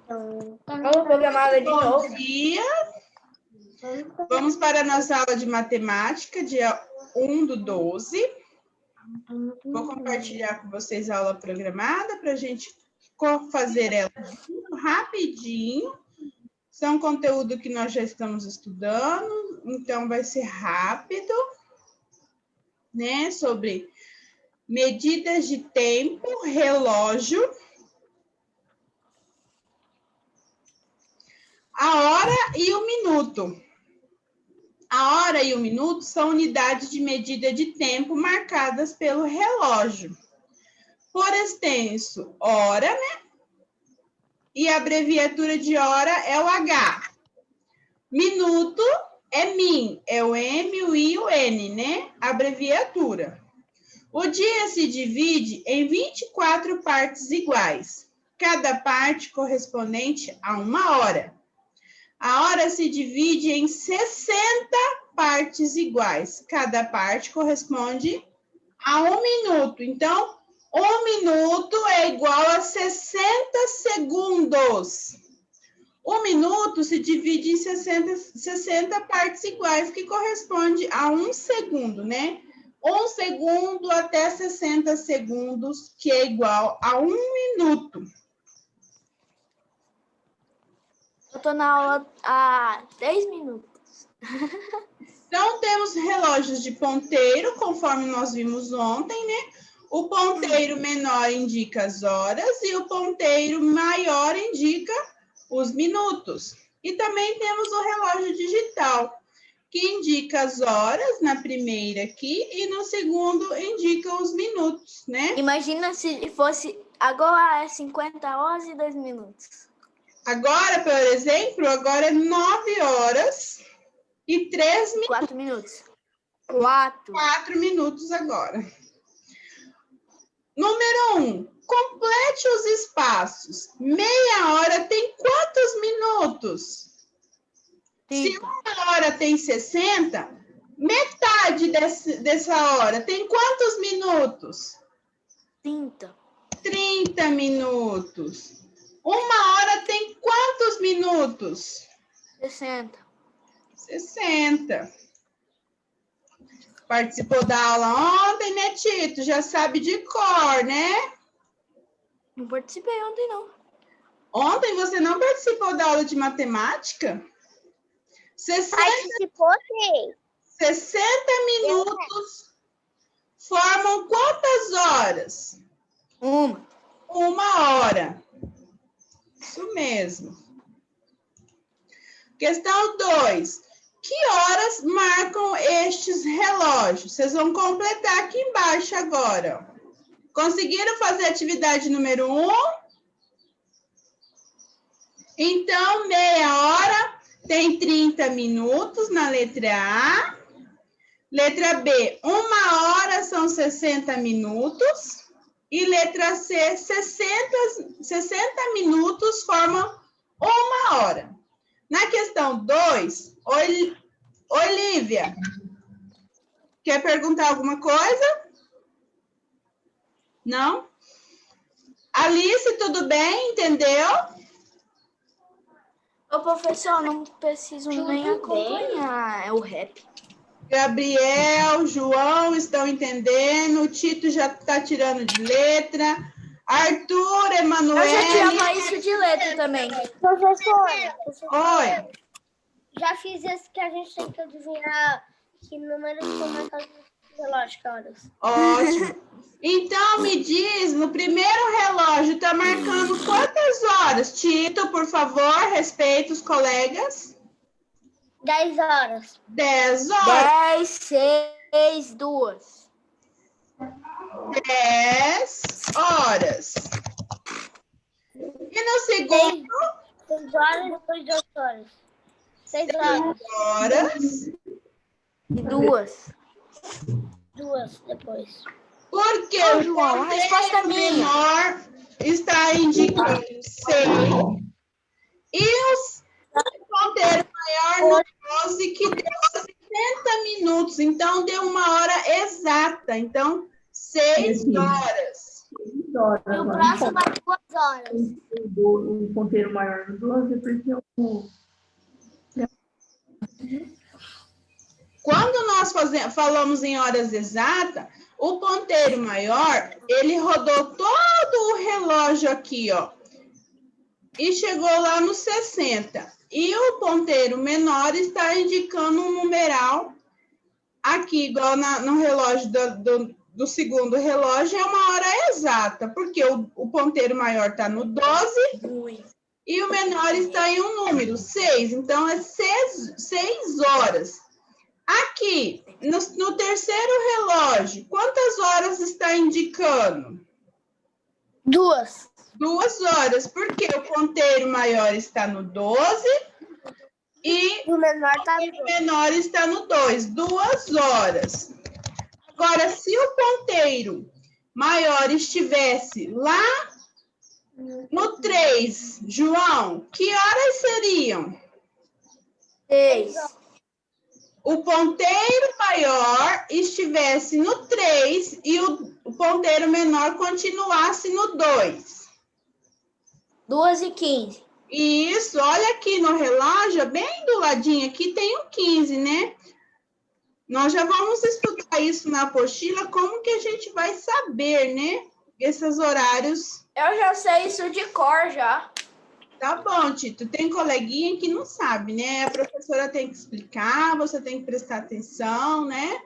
Vamos programá-la de novo. Bom dia. Vamos para a nossa aula de matemática, dia 1/12. Vou compartilhar com vocês a aula programada para a gente fazer ela rapidinho. São conteúdo que nós já estamos estudando, então vai ser rápido, né? Sobre medidas de tempo, relógio, a hora e o minuto. A hora e o minuto são unidades de medida de tempo marcadas pelo relógio. Por extenso, hora, né? E a abreviatura de hora é o H. Minuto é min, é o M, o I e o N, né? Abreviatura. O dia se divide em 24 partes iguais, cada parte correspondente a uma hora. A hora se divide em 60 partes iguais, cada parte corresponde a 1 minuto. Então, 1 minuto é igual a 60 segundos. 1 minuto se divide em 60 partes iguais, que corresponde a 1 segundo, né? 1 segundo até 60 segundos, que é igual a 1 minuto. Eu estou na aula há 10 minutos. Então, temos relógios de ponteiro, conforme nós vimos ontem, né? O ponteiro menor indica as horas e o ponteiro maior indica os minutos. E também temos o relógio digital, que indica as horas na primeira aqui e no segundo indica os minutos, né? Imagina se fosse agora é 50 horas e 2 minutos. Agora, por exemplo, agora é 9 horas e 3 minutos. 4 minutos. 4 minutos agora. Número 1. Complete os espaços. Meia hora tem quantos minutos? 30. Se uma hora tem 60, metade dessa hora tem quantos minutos? 30. 30 minutos. Uma hora tem quantos minutos? 60. 60. Participou da aula ontem, né, Tito? Já sabe de cor, né? Não participei ontem, não. Ontem você não participou da aula de matemática? 60 minutos formam quantas horas? Uma hora. Isso mesmo. Questão 2. Que horas marcam estes relógios? Vocês vão completar aqui embaixo agora. Conseguiram fazer a atividade número 1? Então, meia hora tem 30 minutos na letra A. Letra B, uma hora são 60 minutos. E letra C, 60 minutos formam uma hora. Na questão 2, Olivia, quer perguntar alguma coisa? Não? Alice, tudo bem? Entendeu? Ô, professor, não preciso nem acompanhar. É o rap. Gabriel, João estão entendendo. O Tito já está tirando de letra. Arthur, Emanuel. Eu já tirava isso de letra também. Professora, Oi. já fiz esse que a gente tem que adivinhar que números são marcados no relógio, que horas. Ótimo. Então, me diz, no primeiro relógio está marcando quantas horas? Tito, por favor, respeita os colegas. 10 horas. 10 horas. 10, 6, 2. 10 horas. E no segundo? 6 horas e depois 2 horas. 6 horas. Horas. E 2. 2 depois. Porque Ô, o João, a resposta é ponteiro minha. menor está indicando 6 e o ponteiro maior no 12, que deu 60 minutos. Então, deu uma hora exata. Então, 6 horas. E o próximo é 2 horas. O ponteiro maior no 12, porque Quando nós falamos em horas exatas, o ponteiro maior, ele rodou todo o relógio aqui, ó, e chegou lá no 60. E o ponteiro menor está indicando um numeral aqui, igual no relógio do segundo relógio, é uma hora exata, porque o ponteiro maior está no 12 e o menor está em um número, 6. Então, é 6 horas. Aqui, no terceiro relógio, quantas horas está indicando? 2. 2 horas, porque o ponteiro maior está no 12 e O menor tá no o menor está no 2. 2 horas. Agora, se o ponteiro maior estivesse lá no 3, João, que horas seriam? 6. O ponteiro maior estivesse no 3 e o ponteiro menor continuasse no 2. 2h15. Isso, olha aqui no relógio, bem do ladinho aqui, tem o 15, né? Nós já vamos estudar isso na apostila, como que a gente vai saber, né? Esses horários. Eu já sei isso de cor já. Tá bom, Tito. Tem coleguinha que não sabe, né? A professora tem que explicar, você tem que prestar atenção, né?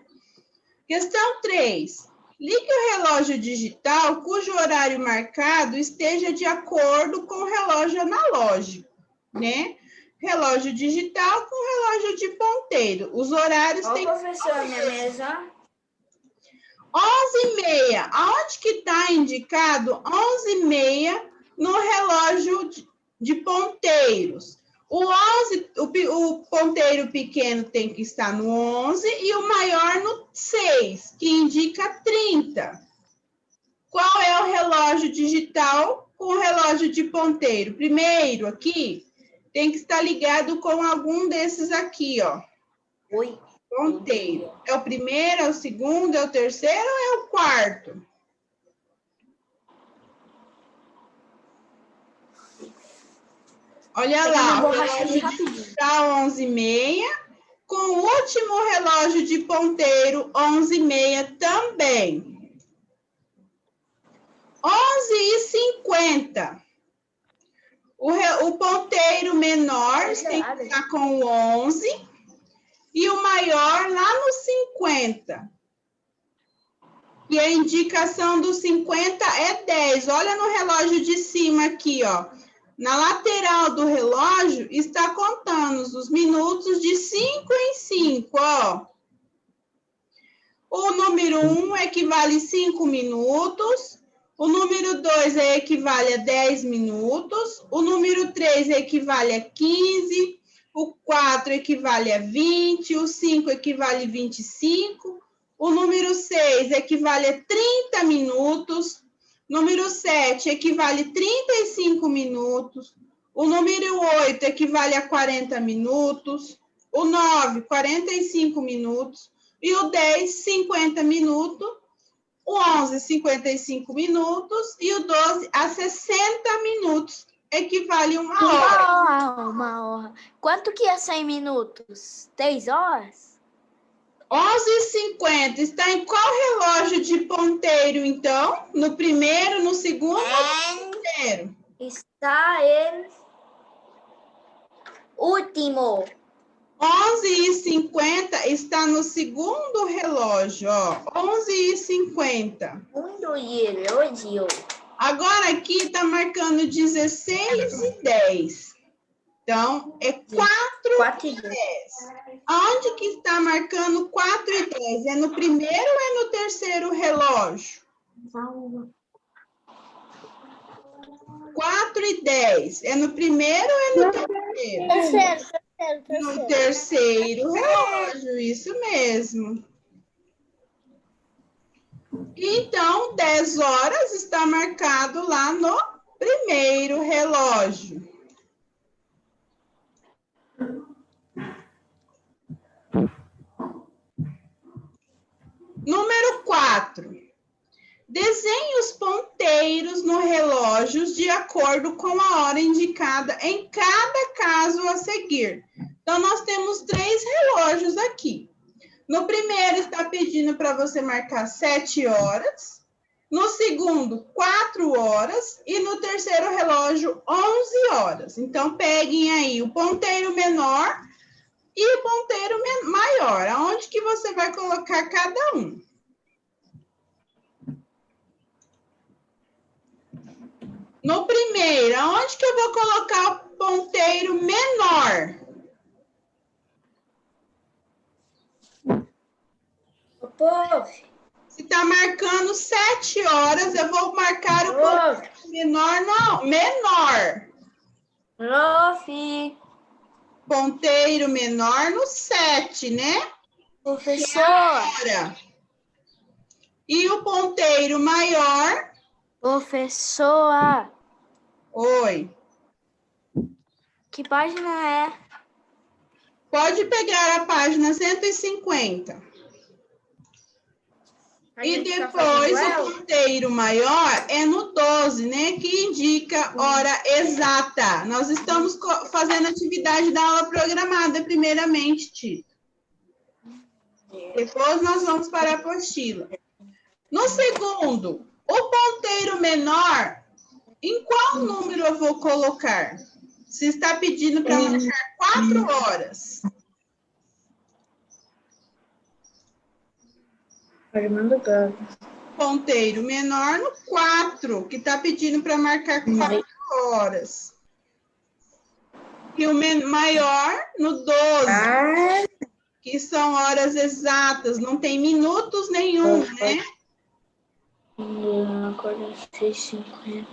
Questão 3. Ligue o relógio digital cujo horário marcado esteja de acordo com o relógio analógico, né? Relógio digital com relógio de ponteiro. Os horários Ó, têm... professora, minha mesa. 11h30. Aonde que está indicado 11h30 no relógio de ponteiros? O ponteiro pequeno tem que estar no 11 e o maior no 6, que indica 30. Qual é o relógio digital com o relógio de ponteiro? Primeiro, aqui, tem que estar ligado com algum desses aqui, ó. Oi. Ponteiro. É o primeiro, é o segundo, é o terceiro ou é o quarto? Olha lá, o relógio digital 11h30, com o último relógio de ponteiro 11h30 também. 11h50. O ponteiro menor tem que estar com o 11 e o maior lá no 50. E a indicação do 50 é 10. Olha no relógio de cima aqui, ó. Na lateral do relógio está contando os minutos de 5 em 5, ó. O número 1 equivale a 5 minutos. O número 2 equivale a 10 minutos. O número 3 equivale a 15. O 4 equivale a 20. O 5 equivale a 25. O número 6 equivale a 30 minutos. Número 7 equivale a 35 minutos. O número 8 equivale a 40 minutos. O 9, 45 minutos. E o 10, 50 minutos. O 11, 55 minutos. E o 12, a 60 minutos. Equivale a 1 hora. Uma hora. Quanto que é 100 minutos? 3 horas? 11h50. Está em qual relógio de ponteiro, então? No primeiro, no segundo ou no terceiro? Está em último. 11h50 está no segundo relógio, ó. 11h50. Mundo relógio. Agora aqui está marcando 16h10. Então, é 4h10. Aonde que está marcando 4h10? É no primeiro ou é no terceiro relógio? 4h10. É no primeiro ou é no terceiro? Terceiro. No terceiro relógio, isso mesmo. Então, 10 horas está marcado lá no primeiro relógio. Número 4. Desenhe os ponteiros no relógio de acordo com a hora indicada em cada caso a seguir. Então, nós temos 3 relógios aqui. No primeiro, está pedindo para você marcar 7 horas. No segundo, 4 horas. E no terceiro relógio, 11 horas. Então, peguem aí o ponteiro menor e o ponteiro maior. Aonde que você vai colocar cada um? No primeiro, aonde que eu vou colocar o ponteiro menor? Prof. Se está marcando 7 horas, eu vou marcar o ponteiro menor, não, menor. Prof. Ponteiro menor no 7, né? Professor. E o ponteiro maior? Professora. Oi. Que página é? Pode pegar a página 150. E depois o ponteiro maior é no 12, né? Que indica hora exata. Nós estamos fazendo atividade da aula programada, primeiramente, Tito. Depois nós vamos para a apostila. No segundo, o ponteiro menor, em qual número eu vou colocar? Se está pedindo para marcar 4 horas. Ponteiro menor no 4, que está pedindo para marcar 4 horas. E o maior no 12, que são horas exatas, não tem minutos nenhum, né? Agora 6h50.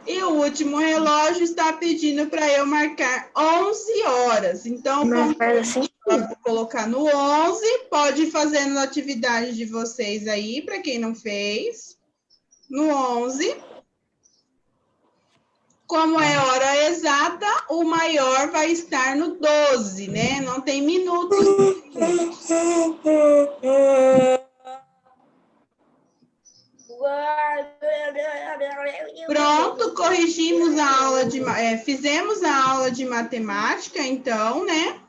E o último relógio está pedindo para eu marcar 11 horas. Então, vou colocar no 11. Pode ir fazendo a atividade de vocês aí, para quem não fez. No 11. Como é hora exata, o maior vai estar no 12, né? Não tem minutos. Pronto, corrigimos a aula fizemos a aula de matemática, então, né?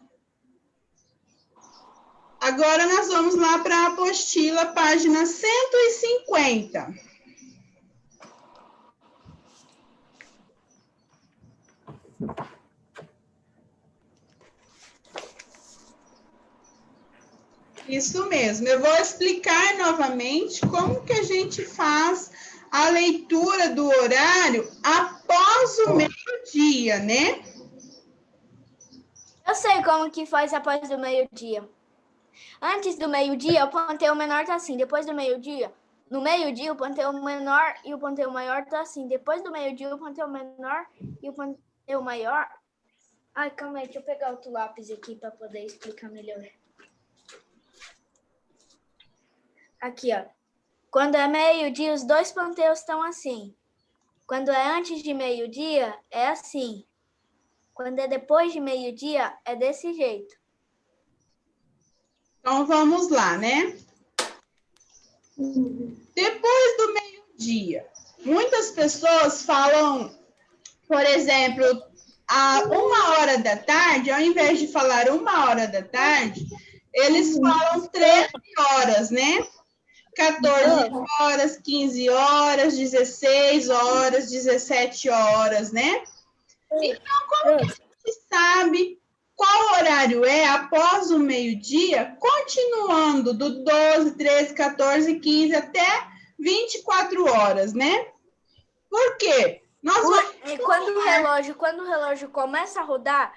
Agora nós vamos lá para a apostila, página 150. Isso mesmo. Eu vou explicar novamente como que a gente faz a leitura do horário após o meio-dia, né? Eu sei como que faz após o meio-dia. Antes do meio-dia, o ponteiro menor tá assim. Depois do meio-dia, no meio-dia, o ponteiro menor e o ponteiro maior tá assim. Depois do meio-dia, o ponteiro menor e o ponteiro maior... Ai, calma aí, deixa eu pegar outro lápis aqui para poder explicar melhor. Aqui, ó. Quando é meio-dia, os 2 ponteiros estão assim. Quando é antes de meio-dia, é assim. Quando é depois de meio-dia, é desse jeito. Então, vamos lá, né? Depois do meio-dia, muitas pessoas falam, por exemplo, a 1h da tarde, ao invés de falar 1h da tarde, eles falam 13 horas, né? 14 horas, 15 horas, 16 horas, 17 horas, né? Então, como que a gente sabe qual horário é após o meio-dia, continuando do 12, 13, 14, 15 até 24 horas, né? Por quê? Quando o relógio começa a rodar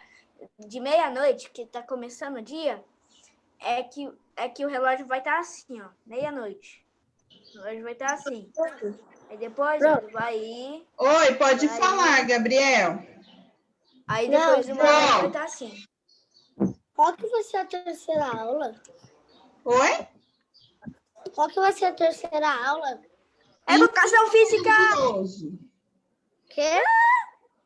de meia-noite, que tá começando o dia, é que o relógio vai estar assim, ó, meia-noite. O relógio vai estar assim. Aí depois ele vai ir... Oi, pode falar, Gabriel. Aí depois uma hora vai estar assim. Qual que vai ser a terceira aula? Oi? Qual que vai ser a terceira aula? Educação física! Religioso. Quê?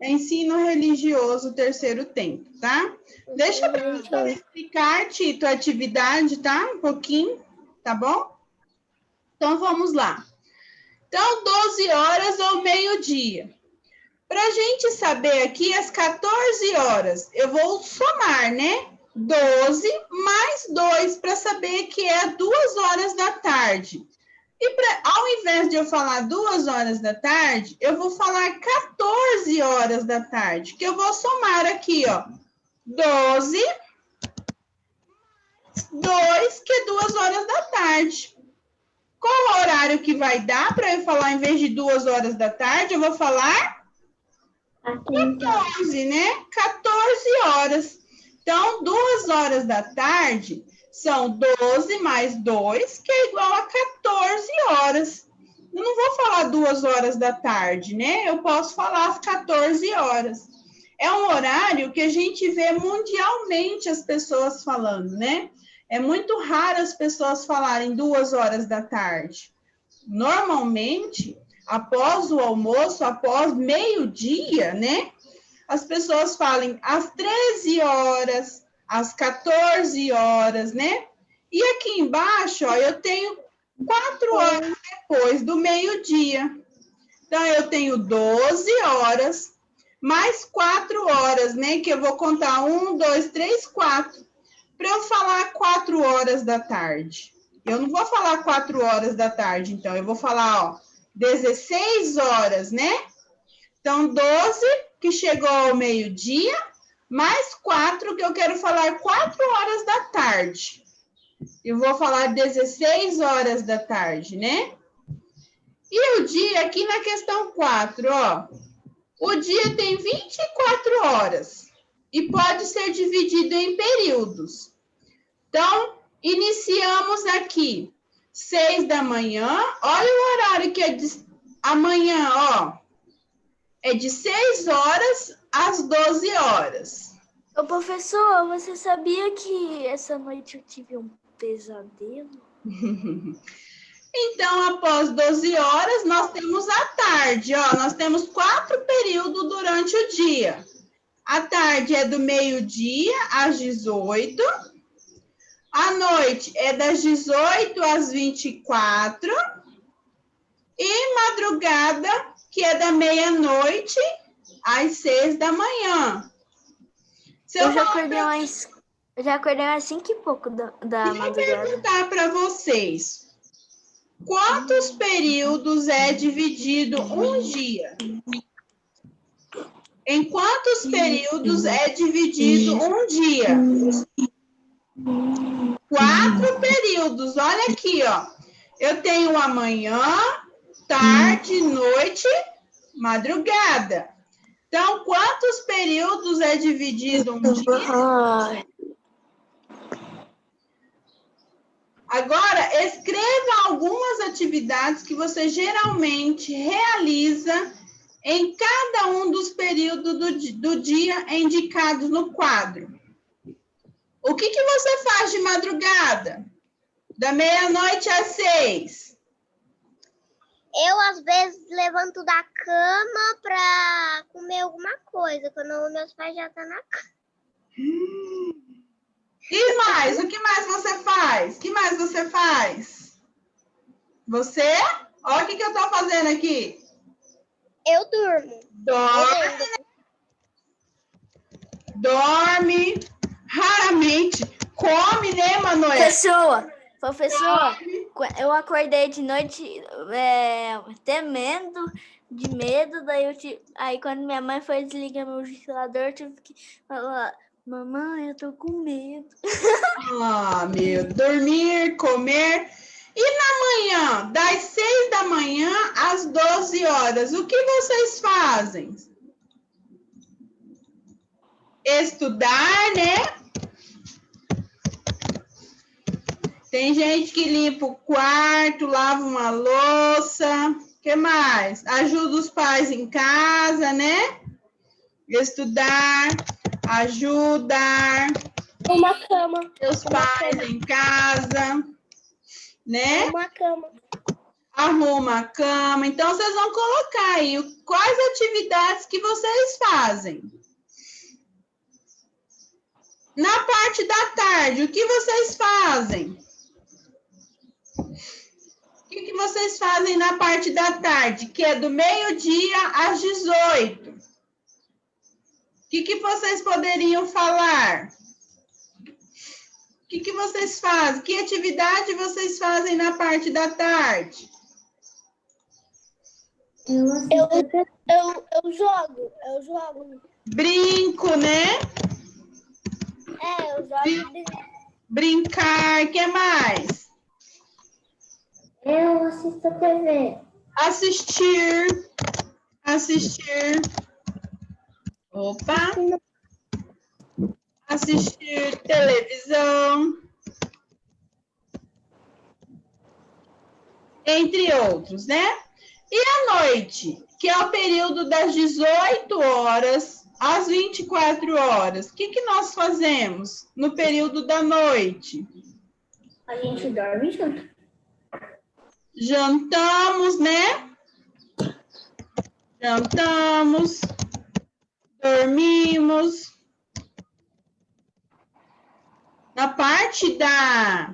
Ensino religioso, terceiro tempo, tá? Deixa a professora explicar, Tito, a atividade, tá? Um pouquinho, tá bom? Então, vamos lá. Então, 12 horas ou meio-dia. Para a gente saber aqui as 14 horas, eu vou somar, né? 12 mais 2 para saber que é 2 horas da tarde. E ao invés de eu falar 2 horas da tarde, eu vou falar 14 horas da tarde, que eu vou somar aqui, ó. 12 2, que é 2 horas da tarde. Qual o horário que vai dar para eu falar, em vez de 2 horas da tarde, eu vou falar 14, né? 14 horas. Então, 2 horas da tarde são 12 mais 2, que é igual a 14 horas. Eu não vou falar 2 horas da tarde, né? Eu posso falar às 14 horas. É um horário que a gente vê mundialmente as pessoas falando, né? É muito raro as pessoas falarem 2 horas da tarde. Normalmente, após o almoço, após meio-dia, né? As pessoas falam às 13 horas, às 14 horas, né? E aqui embaixo, ó, eu tenho 4 horas depois do meio-dia. Então, eu tenho 12 horas, mais 4 horas, né? Que eu vou contar 1, 2, 3, 4. Para eu falar 4 horas da tarde. Eu não vou falar 4 horas da tarde, então. Eu vou falar, ó, 16 horas, né? Então, 12, que chegou ao meio-dia, mais 4, que eu quero falar 4 horas da tarde. Eu vou falar 16 horas da tarde, né? E o dia, aqui na questão 4, ó. O dia tem 24 horas e pode ser dividido em períodos. Então, iniciamos aqui, 6 da manhã. Olha o horário que é de amanhã, ó. É de 6 horas às 12 horas. Ô, professor, você sabia que essa noite eu tive um pesadelo? Então, após 12 horas, nós temos a tarde, ó. Nós temos 4 períodos durante o dia. A tarde é do meio-dia às 18. A noite é das 18 às 24. E madrugada, que é da meia-noite às 6 da manhã. Eu já acordei umas 5 e pouco da Deixa eu madrugada. perguntar para vocês. Quantos períodos é dividido um dia? Em quantos períodos é dividido um dia? 4 períodos. Olha aqui, ó. Eu tenho amanhã, tarde, noite, madrugada. Então, quantos períodos é dividido um dia? Agora, escreva algumas atividades que você geralmente realiza em cada um dos períodos do dia indicados no quadro. O que você faz de madrugada? Da meia-noite às 6. Eu, às vezes, levanto da cama para comer alguma coisa, quando meus pais já estão na cama. E mais? O que mais você faz? O que mais você faz? Você? Olha o que eu estou fazendo aqui. Eu durmo. Dorme. Raramente. Come, né, Manoel? Professor, eu acordei de noite temendo, de medo, aí quando minha mãe foi desligar meu ventilador, eu tive que falar, mamãe, eu tô com medo. Ah, meu, dormir, comer. E na manhã, das 6 da manhã às 12 horas, o que vocês fazem? Estudar, né? Tem gente que limpa o quarto, lava uma louça. O que mais? Ajuda os pais em casa, né? Estudar, ajudar. Uma cama. Seus pais em casa, né? Uma cama. Arruma a cama. Então, vocês vão colocar aí quais atividades que vocês fazem. Na parte da tarde, o que vocês fazem? que vocês fazem na parte da tarde, que é do meio-dia às 18? O que vocês poderiam falar? O que vocês fazem? Que atividade vocês fazem na parte da tarde? Eu jogo. Brinco, né? Eu jogo. Brincar, o que mais? Eu assisto a TV. Assistir. Opa! Assistir televisão. Entre outros, né? E à noite, que é o período das 18 horas às 24 horas. O que nós fazemos no período da noite? A gente dorme junto. Jantamos, né? Jantamos, dormimos. Na parte da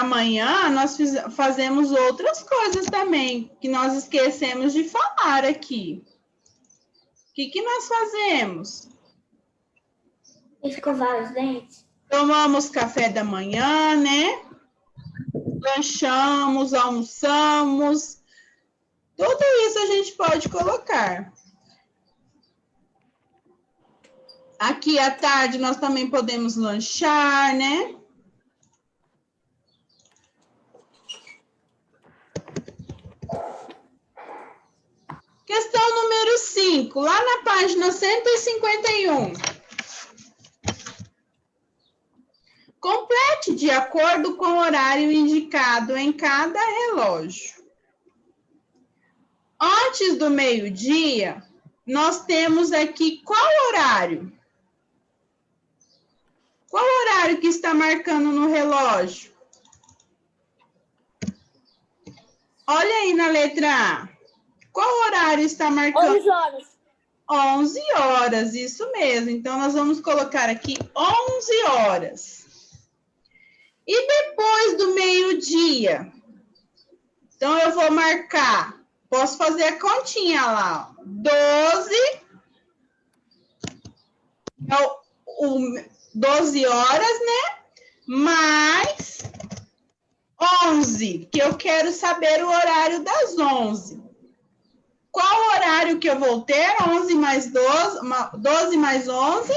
manhã, nós fazemos outras coisas também, que nós esquecemos de falar aqui. O que nós fazemos? Escovar os dentes. Tomamos café da manhã, né? Lanchamos, almoçamos. Tudo isso a gente pode colocar. Aqui à tarde nós também podemos lanchar, né? Questão número 5, lá na página 151. Complete de acordo com o horário indicado em cada relógio. Antes do meio-dia, nós temos aqui qual horário? Qual horário que está marcando no relógio? Olha aí na letra A. Qual horário está marcando? 11 horas. 11 horas, isso mesmo. Então, nós vamos colocar aqui 11 horas. E depois do meio-dia? Então, eu vou marcar. Posso fazer a continha lá. 12. 12 horas, né? Mais 11, que eu quero saber o horário das 11. Qual horário que eu vou ter? 11 mais 12, 12 mais 11?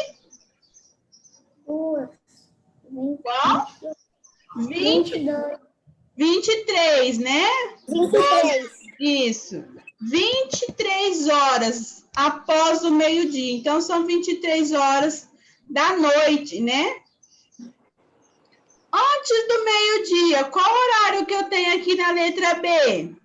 Qual? 22. 23, né? 23. Isso. 23 horas após o meio-dia. Então, são 23 horas da noite, né? Antes do meio-dia, qual horário que eu tenho aqui na letra B?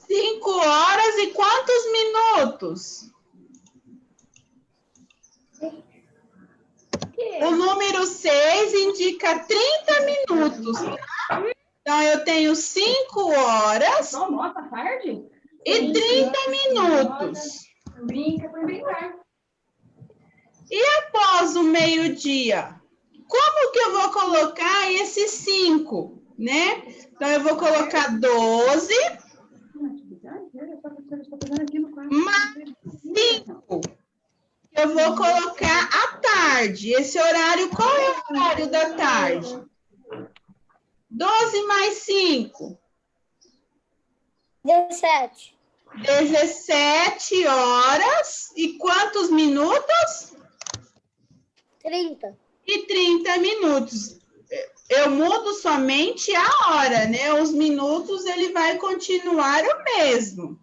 Cinco horas e quantos minutos? O número 6 indica 30 minutos. Tá? Então, eu tenho 5 horas Nossa, tarde? e 30 minutos. Brinca por brincar. E após o meio-dia? Como que eu vou colocar esses 5, né? Então, eu vou colocar 12 mais 5. Eu vou colocar à tarde. Esse horário, qual é o horário da tarde? 12 mais 5. 17. 17 horas. E quantos minutos? 30. E 30 minutos. Eu mudo somente a hora, né? Os minutos, ele vai continuar o mesmo.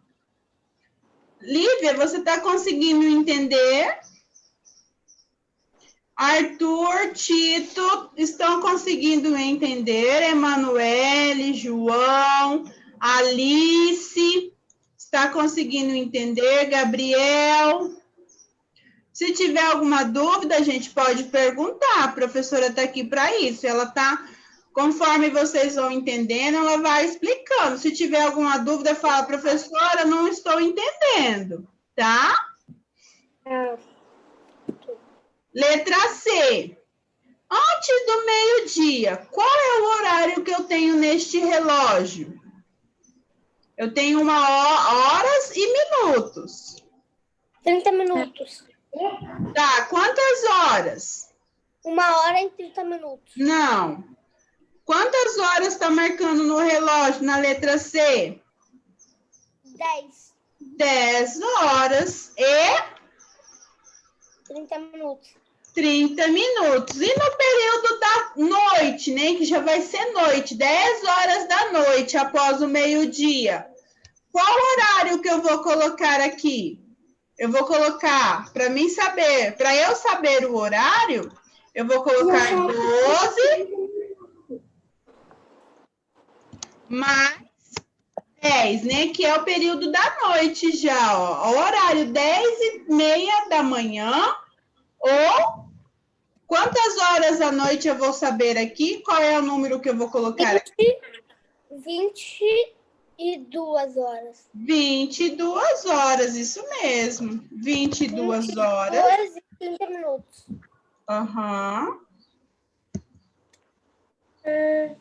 Lívia, você está conseguindo entender? Arthur, Tito, estão conseguindo entender? Emanuele, João, Alice, está conseguindo entender? Gabriel? Se tiver alguma dúvida, a gente pode perguntar. A professora está aqui para isso. Ela está, conforme vocês vão entendendo, ela vai explicando. Se tiver alguma dúvida, fala, professora, não estou entendendo, tá? Letra C. Antes do meio-dia, qual é o horário que eu tenho neste relógio? Eu tenho horas e minutos. 30 minutos. Tá, quantas horas? 1h e 30 minutos. Não. Quantas horas está marcando no relógio na letra C? 10. 10 horas e 30 minutos. 30 minutos. E no período da noite, né? Que já vai ser noite, 10 horas da noite, após o meio-dia. Qual horário que eu vou colocar aqui? Eu vou colocar, para mim saber, para eu saber o horário, eu vou colocar 12 mais 10, né? Que é o período da noite já, ó. O horário 10h30 da manhã, ou quantas horas da noite eu vou saber aqui? Qual é o número que eu vou colocar aqui? 22 horas. 22 horas, isso mesmo. 22 horas. 2 e 30 minutos. Aham. Uhum.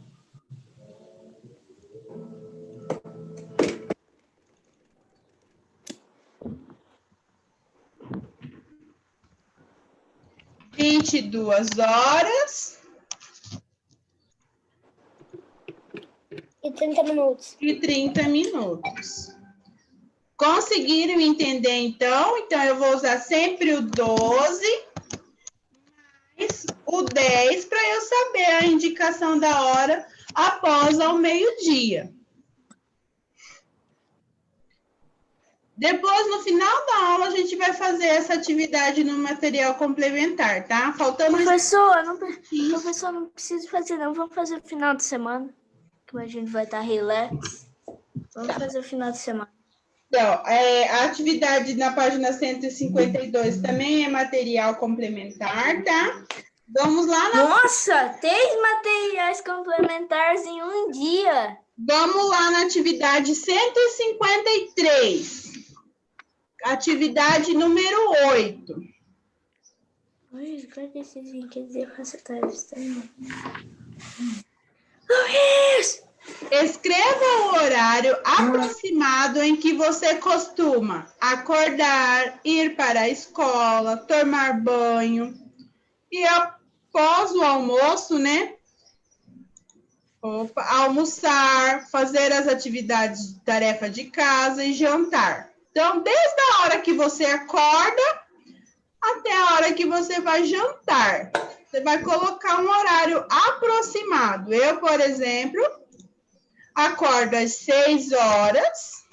22 horas. E 30 minutos. E 30 minutos. Conseguiram entender, então? Então, eu vou usar sempre o 12 mais o 10 para eu saber a indicação da hora após ao meio-dia. Depois, no final da aula, a gente vai fazer essa atividade no material complementar, tá? Faltando... Professor, não precisa fazer, não. Vamos fazer no final de semana. Que a gente vai estar relax. Vamos fazer o final de semana. Então, a atividade na página 152 também é material complementar, tá? Vamos lá na... Nossa, 3 materiais complementares em um dia. Vamos lá na atividade 153. Atividade número 8. Luiz, qual é esse vinho? Quer dizer, faça tarefa. Luiz! Escreva o horário aproximado em que você costuma acordar, ir para a escola, tomar banho e após o almoço, né? Almoçar, fazer as atividades de tarefa de casa e jantar. Então, desde a hora que você acorda até a hora que você vai jantar. Você vai colocar um horário aproximado. Eu, por exemplo, acordo às 6 horas.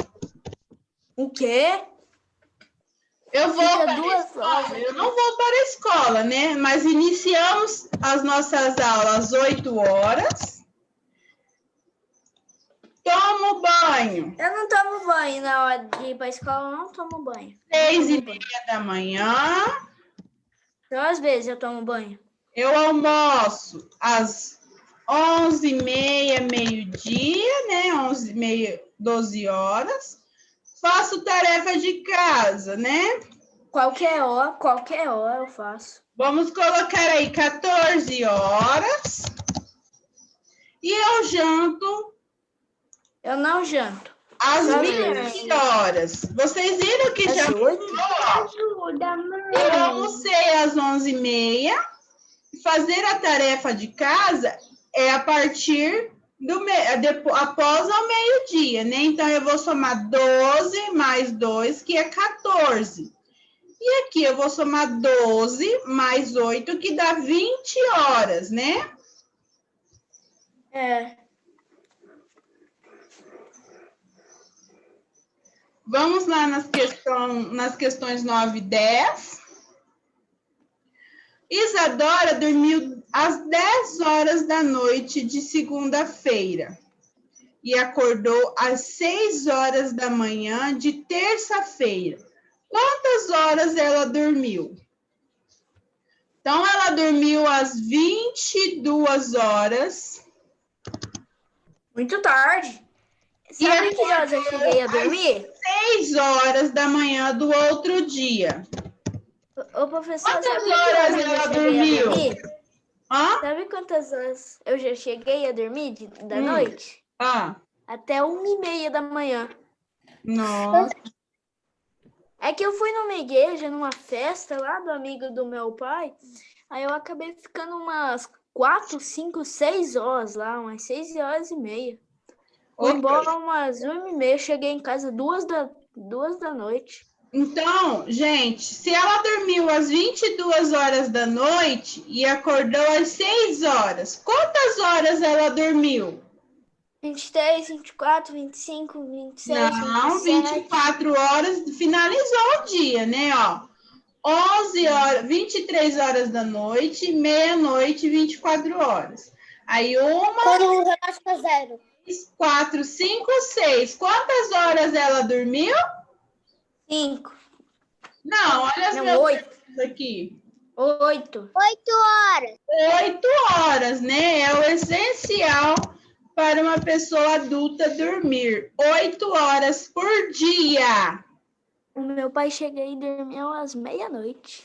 O quê? Eu vou Fica para a 2 escola. horas. Eu não vou para a escola, né? Mas iniciamos as nossas aulas às 8 horas. Tomo banho. Eu não tomo banho na hora de ir para a escola, eu não tomo banho. 6h30 da manhã. Então, às vezes eu tomo banho. Eu almoço às 11h30, meio-dia, né? 11h30, 12 horas. Faço tarefa de casa, né? Qualquer hora eu faço. Vamos colocar aí 14 horas. E eu janto Eu não janto. às Só 20 horas. Vocês viram que Às já 8? Ajuda, mãe. eu almocei às 11h30. Fazer a tarefa de casa é a partir após ao meio-dia, né? Então, eu vou somar 12 mais 2, que é 14. E aqui eu vou somar 12 mais 8, que dá 20 horas, né? É. Vamos lá nas questões 9 e 10. Isadora dormiu às 10 horas da noite de segunda-feira e acordou às 6 horas da manhã de terça-feira. Quantas horas ela dormiu? Então, ela dormiu às 22 horas. Muito tarde. Sabe que horas eu cheguei a dormir? 6 horas da manhã do outro dia. Ô, professor, Quantas sabe horas que hoje eu ela já cheguei a dormiu? dormir? Hã? Sabe quantas horas eu já cheguei a dormir da noite? Ah, Até 1h30 da manhã. nossa. É que eu fui numa igreja, numa festa lá do amigo do meu pai. Aí eu acabei ficando umas 4, 5, 6 horas lá, umas 6h30. Fui Ok. embora umas 1h30, cheguei em casa 2 da noite. Então, gente, se ela dormiu às 22 horas da noite e acordou às 6 horas, quantas horas ela dormiu? 23, 24, 25, 26, Não, 27. 24 horas, finalizou o dia, né? Ó, 11 horas, 23 horas da noite, meia-noite, 24 horas. Aí uma, Quando o relógio tá 0. 4, 5, 6. Quantas horas ela dormiu? 5. Não, olha as Não, minhas 8. perguntas aqui. 8. 8 horas. 8 horas, né? É o essencial para uma pessoa adulta dormir. 8 horas por dia. O meu pai chega e dormiu às meia-noite.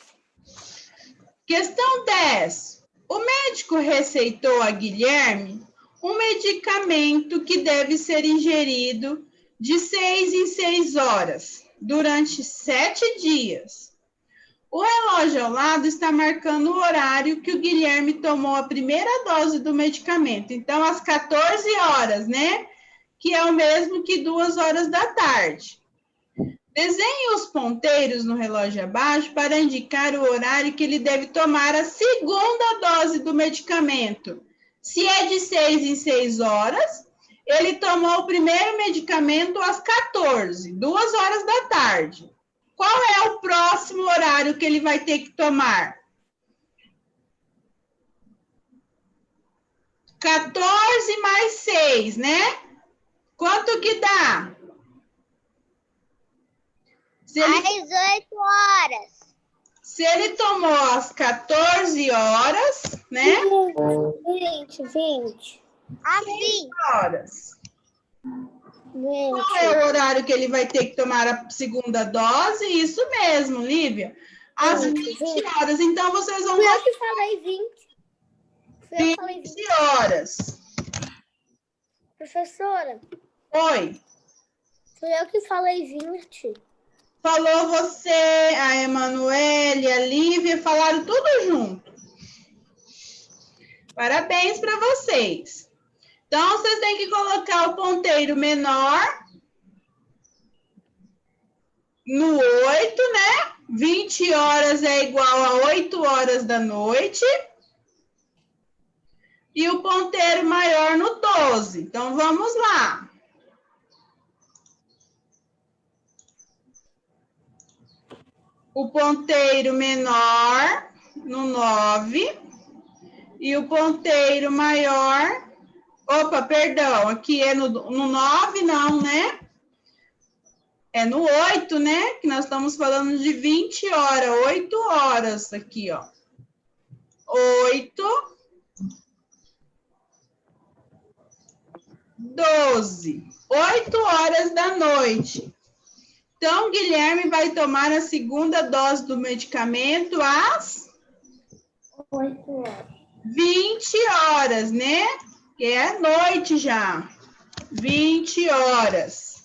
Questão 10. O médico receitou a Guilherme um medicamento que deve ser ingerido de 6 em 6 horas, durante 7 dias. O relógio ao lado está marcando o horário que o Guilherme tomou a primeira dose do medicamento. Então, às 14 horas, né? Que é o mesmo que 2 horas da tarde. Desenhe os ponteiros no relógio abaixo para indicar o horário que ele deve tomar a segunda dose do medicamento. Se é de 6 em 6 horas, ele tomou o primeiro medicamento às 14, 2 horas da tarde. Qual é o próximo horário que ele vai ter que tomar? 14 mais 6, né? Quanto que dá? Às 8 horas. Se ele tomou às 14 horas, né? 20. Às 20. Horas. Qual é o horário que ele vai ter que tomar a segunda dose? Isso mesmo, Lívia. Às 20 horas. Então, vocês vão... Fui eu que falei 20. Fui eu que falei 20. 20 horas. Professora, Oi. fui eu que falei 20. Falou você, a Emanuele, a Lívia, falaram tudo junto. Parabéns para vocês. Então, vocês têm que colocar o ponteiro menor no 8, né? 20 horas é igual a 8 horas da noite. E o ponteiro maior no 12. Então, vamos lá. O ponteiro menor no 9 e o ponteiro maior... Opa, perdão, aqui é no 9 não, né? É no 8, né? Que nós estamos falando de 20 horas, 8 horas aqui, ó. 8, 12, 8 horas da noite. Então, Guilherme vai tomar a segunda dose do medicamento às 8 horas. 20 horas, né? Que é noite já. 20 horas.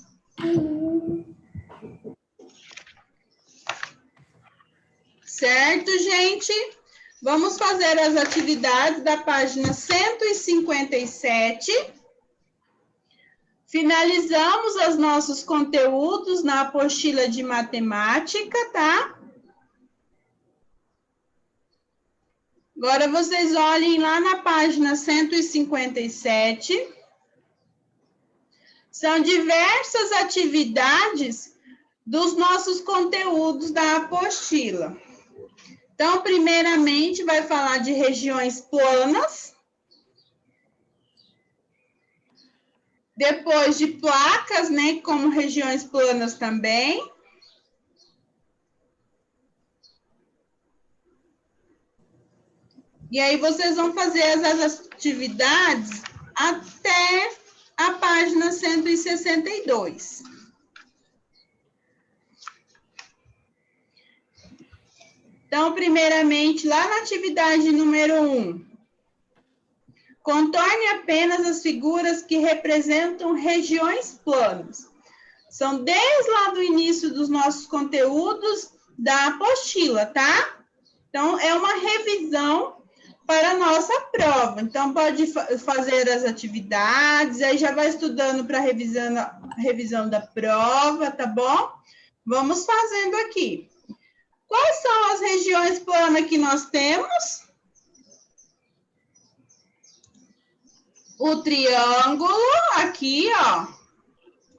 Certo, gente? Vamos fazer as atividades da página 157. Finalizamos os nossos conteúdos na apostila de matemática, tá? Agora vocês olhem lá na página 157. São diversas atividades dos nossos conteúdos da apostila. Então, primeiramente, vai falar de regiões planas. Depois de placas, né, como regiões planas também. E aí vocês vão fazer as atividades até a página 162. Então, primeiramente, lá na atividade número 1, contorne apenas as figuras que representam regiões planas. São desde lá do início dos nossos conteúdos da apostila, tá? Então, é uma revisão para a nossa prova. Então, pode fazer as atividades, aí já vai estudando para a revisão da prova, tá bom? Vamos fazendo aqui. Quais são as regiões planas que nós temos? O triângulo, aqui, ó.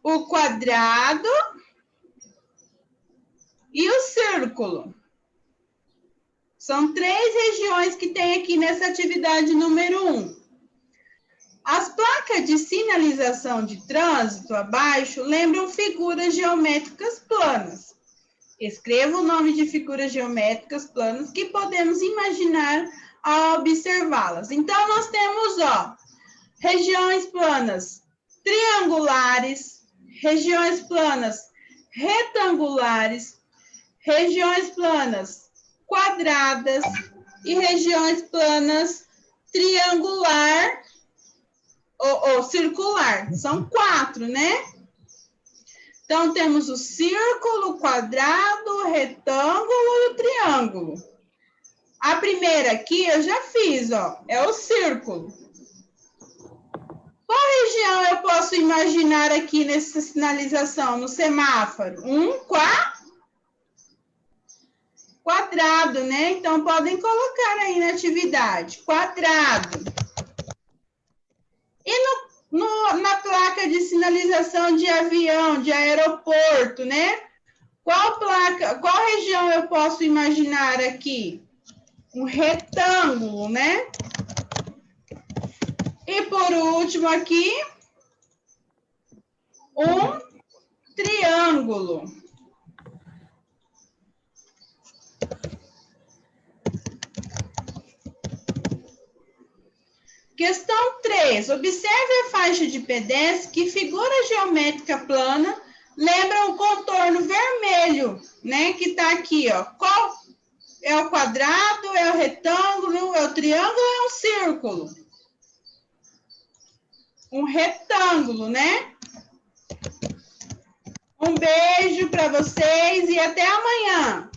O quadrado e o círculo. São 3 regiões que tem aqui nessa atividade número 1. As placas de sinalização de trânsito abaixo lembram figuras geométricas planas. Escreva o nome de figuras geométricas planas que podemos imaginar ao observá-las. Então, nós temos, ó, regiões planas triangulares, regiões planas retangulares, regiões planas quadradas e regiões planas triangular ou circular. São 4, né? Então, temos o círculo, o quadrado, o retângulo e o triângulo. A primeira aqui eu já fiz, ó, é o círculo. Qual região eu posso imaginar aqui nessa sinalização, no semáforo? Quadrado, né? Então, podem colocar aí na atividade. Quadrado. E na placa de sinalização de avião, de aeroporto, né? Qual região eu posso imaginar aqui? Um retângulo, né? E por último aqui, um triângulo. Questão 3. Observe a faixa de pedestre que figura geométrica plana lembra o contorno vermelho, né? Que tá aqui, ó. Qual é o quadrado, é o retângulo, é o triângulo, é um círculo? Um retângulo, né? Um beijo para vocês e até amanhã.